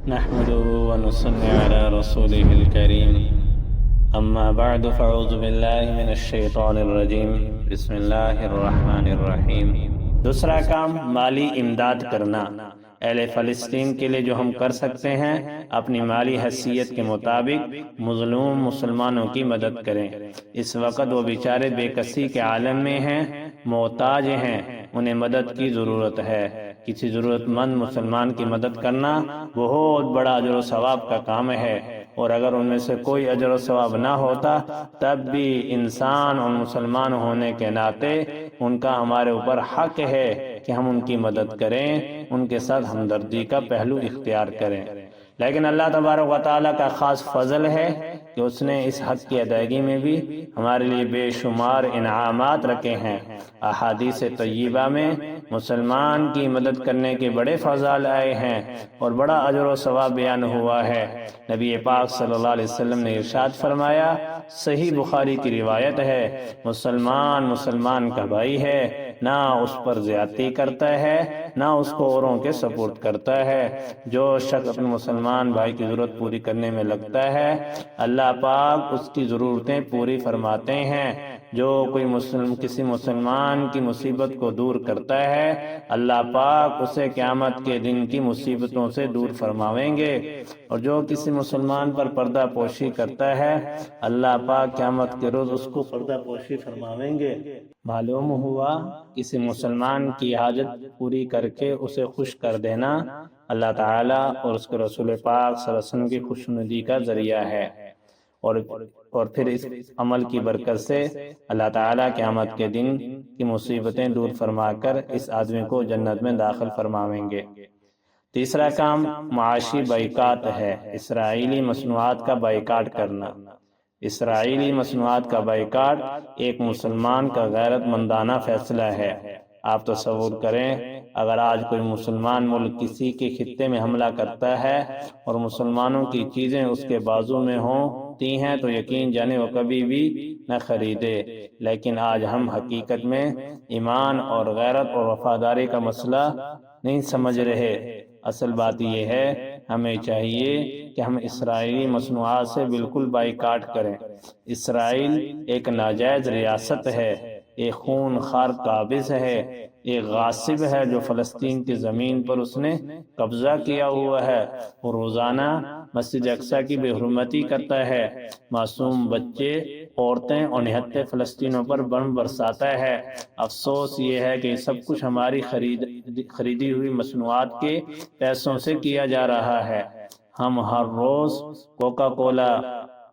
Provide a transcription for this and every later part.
نحمده ونصلي على رسوله الكريم اما بعد فاعوذ باللہ من الشیطان الرجیم بسم اللہ الرحمن الرحیم۔ دوسرا کام مالی امداد کرنا۔ اہل فلسطین کے لیے جو ہم کر سکتے ہیں، اپنی مالی حیثیت کے مطابق مظلوم مسلمانوں کی مدد کریں۔ اس وقت وہ بیچارے بے کسی کے عالم میں ہیں، محتاج ہیں، انہیں مدد کی ضرورت ہے۔ کسی ضرورت مند مسلمان کی مدد کرنا بہت بڑا اجر و ثواب کا کام ہے، اور اگر ان میں سے کوئی اجر و ثواب نہ ہوتا تب بھی انسان اور مسلمان ہونے کے ناطے ان کا ہمارے اوپر حق ہے کہ ہم ان کی مدد کریں، ان کے ساتھ ہمدردی کا پہلو اختیار کریں۔ لیکن اللہ تبارک و تعالیٰ کا خاص فضل ہے کہ اس نے اس حق کی ادائیگی میں بھی ہمارے لیے بے شمار انعامات رکھے ہیں۔ احادیث طیبہ میں مسلمان کی مدد کرنے کے بڑے فضائل آئے ہیں اور بڑا اجر و ثواب بیان ہوا ہے۔ نبی پاک صلی اللہ علیہ وسلم نے ارشاد فرمایا، صحیح بخاری کی روایت ہے، مسلمان کا بھائی ہے، نہ اس پر زیادتی کرتا ہے نہ اس کو اوروں کے سپورٹ کرتا ہے۔ جو شخص اپنے مسلمان بھائی کی ضرورت پوری کرنے میں لگتا ہے، اللہ پاک اس کی ضرورتیں پوری فرماتے ہیں۔ جو کوئی کسی مسلمان کی مصیبت کو دور کرتا ہے، اللہ پاک اسے قیامت کے دن کی مصیبتوں سے دور فرماویں گے، اور جو کسی مسلمان پر پردہ پوشی کرتا ہے، اللہ پاک قیامت کے روز اس کو پردہ پوشی فرماویں گے۔ معلوم ہوا کسی مسلمان کی حاجت پوری کر کے اسے خوش کر دینا اللہ تعالیٰ اور اس کے رسول پاک صلی اللہ علیہ وسلم کی خوشنودی کا ذریعہ ہے، اور پھر اس عمل کی برکت سے اللہ تعالیٰ قیامت کے دن کی مصیبتیں دور فرما کر اس آدمی کو جنت میں داخل فرماویں گے۔ تیسرا کام معاشی بائیکاٹ ہے، اسرائیلی مصنوعات کا بائیکاٹ کرنا۔ اسرائیلی مصنوعات کا بائیکاٹ ایک مسلمان کا غیرت مندانہ فیصلہ ہے۔ آپ تصور کریں، اگر آج کوئی مسلمان ملک کسی کے خطے میں حملہ کرتا ہے اور مسلمانوں کی چیزیں اس کے بازو میں ہوتی ہیں تو یقین جانے وہ کبھی بھی نہ خریدے۔ لیکن آج ہم حقیقت میں ایمان اور غیرت اور وفاداری کا مسئلہ نہیں سمجھ رہے۔ اصل بات یہ ہے، ہمیں چاہیے کہ ہم اسرائیلی مصنوعات سے بالکل بائیکاٹ کریں۔ اسرائیل ایک ناجائز ریاست ہے، ایک خون خوار قابض ہے، ایک غاصب ہے جو فلسطین کی زمین پر اس نے قبضہ کیا ہوا ہے، اور روزانہ مسجد اقصی کی بے حرمتی کرتا ہے، معصوم بچے، عورتیں اور نہتے فلسطینیوں پر بم برساتا ہے۔ افسوس یہ ہے کہ یہ سب کچھ ہماری خریدی ہوئی مصنوعات کے پیسوں سے کیا جا رہا ہے۔ ہم ہر روز کوکا کولا،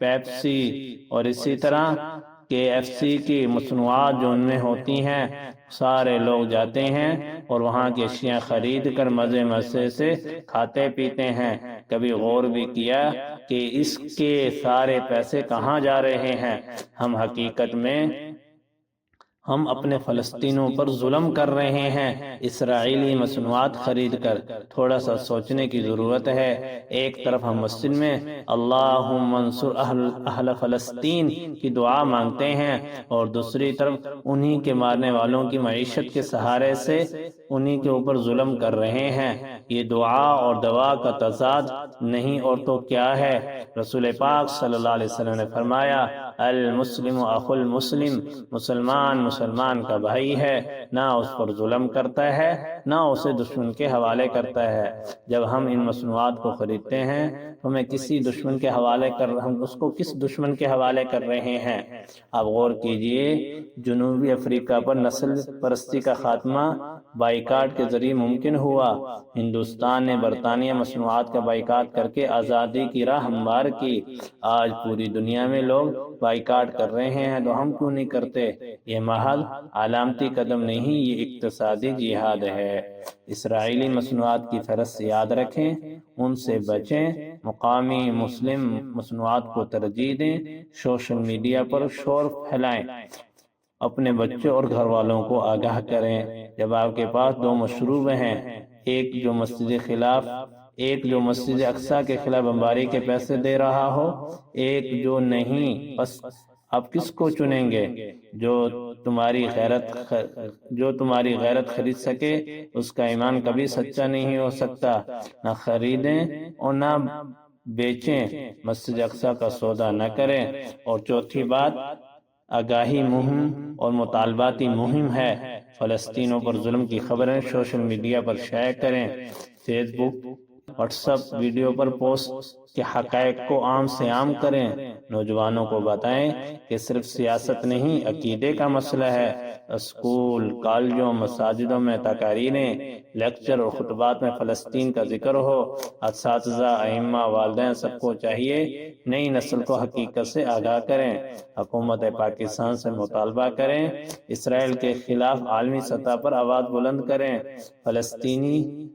پیپسی اور اسی طرح KFC کی مصنوعات جو ان میں ہوتی ہیں، سارے لوگ جاتے ہیں اور وہاں کی اشیاء خرید کر مزے سے کھاتے پیتے ہیں۔ کبھی غور بھی کیا کہ اس کے سارے پیسے کہاں جا رہے ہیں؟ ہم حقیقت میں ہم اپنے فلسطینوں پر ظلم کر رہے ہیں اسرائیلی مصنوعات خرید کر۔ تھوڑا سا سوچنے کی ضرورت ہے۔ ایک طرف ہم مسجد میں اللہم انصر اہل فلسطین کی دعا مانگتے ہیں، اور دوسری طرف انہی کے مارنے والوں کی معیشت کے سہارے سے انہی کے اوپر ظلم کر رہے ہیں۔ یہ دعا اور دوا کا تضاد نہیں اور تو کیا ہے؟ رسول پاک صلی اللہ علیہ وسلم نے فرمایا، المسلم اخو المسلم، مسلمان کا بھائی ہے، نہ اس پر ظلم کرتا ہے نہ اسے دشمن کے حوالے کرتا ہے۔ جب ہم ان مصنوعات کو خریدتے ہیں تو ہم اس کو کس دشمن کے حوالے کر رہے ہیں؟ آپ غور کیجئے، جنوبی افریقہ پر نسل پرستی کا خاتمہ بائیکاٹ کے ذریعے ممکن ہوا۔ ہندوستان نے برطانیہ مصنوعات کا بائیکاٹ کر کے آزادی کی راہ ہموار کی۔ آج پوری دنیا میں لوگ بائیکاٹ کر رہے ہیں تو ہم کیوں نہیں کرتے؟ یہ محض علامتی قدم نہیں، یہ اقتصادی جہاد ہے۔ اسرائیلی مصنوعات کی فہرست یاد رکھیں، ان سے بچیں، مقامی مسلم مصنوعات کو ترجیح دیں، سوشل میڈیا پر شور پھیلائیں، اپنے بچوں اور گھر والوں کو آگاہ کریں۔ جب آپ کے پاس دو مشروب ہیں، ایک جو مسجد اقصی کے خلاف بمباری کے پیسے دے رہا ہو، ایک جو نہیں، بس آپ کس کو چنیں گے؟ جو تمہاری غیرت خرید سکے اس کا ایمان کبھی سچا نہیں ہو سکتا۔ نہ خریدیں اور نہ بیچیں، مسجد اقصی کا سودا نہ کریں۔ اور چوتھی بات، آگاہی مہم اور مطالباتی مہم ہے۔ فلسطینیوں پر ظلم کی خبریں سوشل میڈیا پر شائع کریں، فیس بک، واٹس ایپ ویڈیو پر پوسٹ کے حقائق کو عام سے عام کریں۔ نوجوانوں کو بتائیں کہ صرف سیاست نہیں، عقیدے کا مسئلہ ہے۔ اسکول، کالجوں، مساجدوں میں تقاریریں، لیکچر اور خطبات میں فلسطین کا ذکر ہو۔ اساتذہ، ائمہ، والدین سب کو چاہیے نئی نسل کو حقیقت سے آگاہ کریں۔ حکومت پاکستان سے مطالبہ کریں، اسرائیل کے خلاف عالمی سطح پر آواز بلند کریں۔ فلسطینی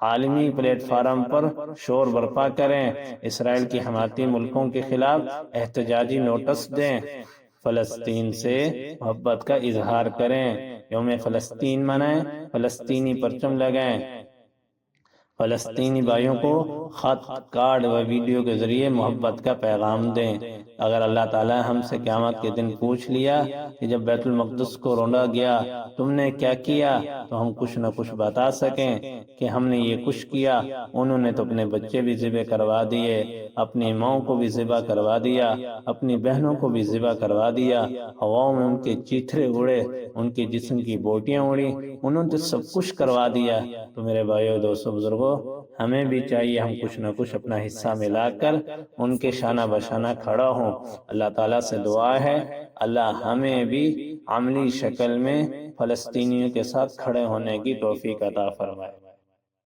عالمی پلیٹ فارم پر شور برپا کریں، اسرائیل کی حمایتی ملکوں کے خلاف احتجاجی نوٹس دیں، فلسطین سے محبت کا اظہار کریں، یوم فلسطین منائیں، فلسطینی پرچم لگائیں، فلسطینی بھائیوں کو خط، کارڈ و ویڈیو کے ذریعے محبت کا پیغام دیں۔ اگر اللہ تعالی ہم سے قیامت کے دن پوچھ لیا کہ جب بیت المقدس کو روندا گیا تم نے کیا کیا، تو ہم کچھ نہ کچھ بتا سکیں کہ ہم نے یہ کچھ کیا۔ انہوں نے تو اپنے بچے بھی ذبح کروا دیے، اپنی ماؤں کو بھی ذبح کروا دیا، اپنی بہنوں کو بھی ذبح کروا دیا، ہواؤں میں ان کے چیتھڑے اڑے، ان کے جسم کی بوٹیاں اڑی، انہوں نے سب کچھ کروا دیا۔ تو میرے بھائیو، دوستو، بزرگوں، ہمیں بھی چاہیے ہم کچھ نہ کچھ اپنا حصہ ملا کر ان کے شانہ بشانہ کھڑا ہوں۔ اللہ تعالیٰ سے دعا ہے اللہ ہمیں بھی عملی شکل میں فلسطینیوں کے ساتھ کھڑے ہونے کی توفیق عطا فرمائے۔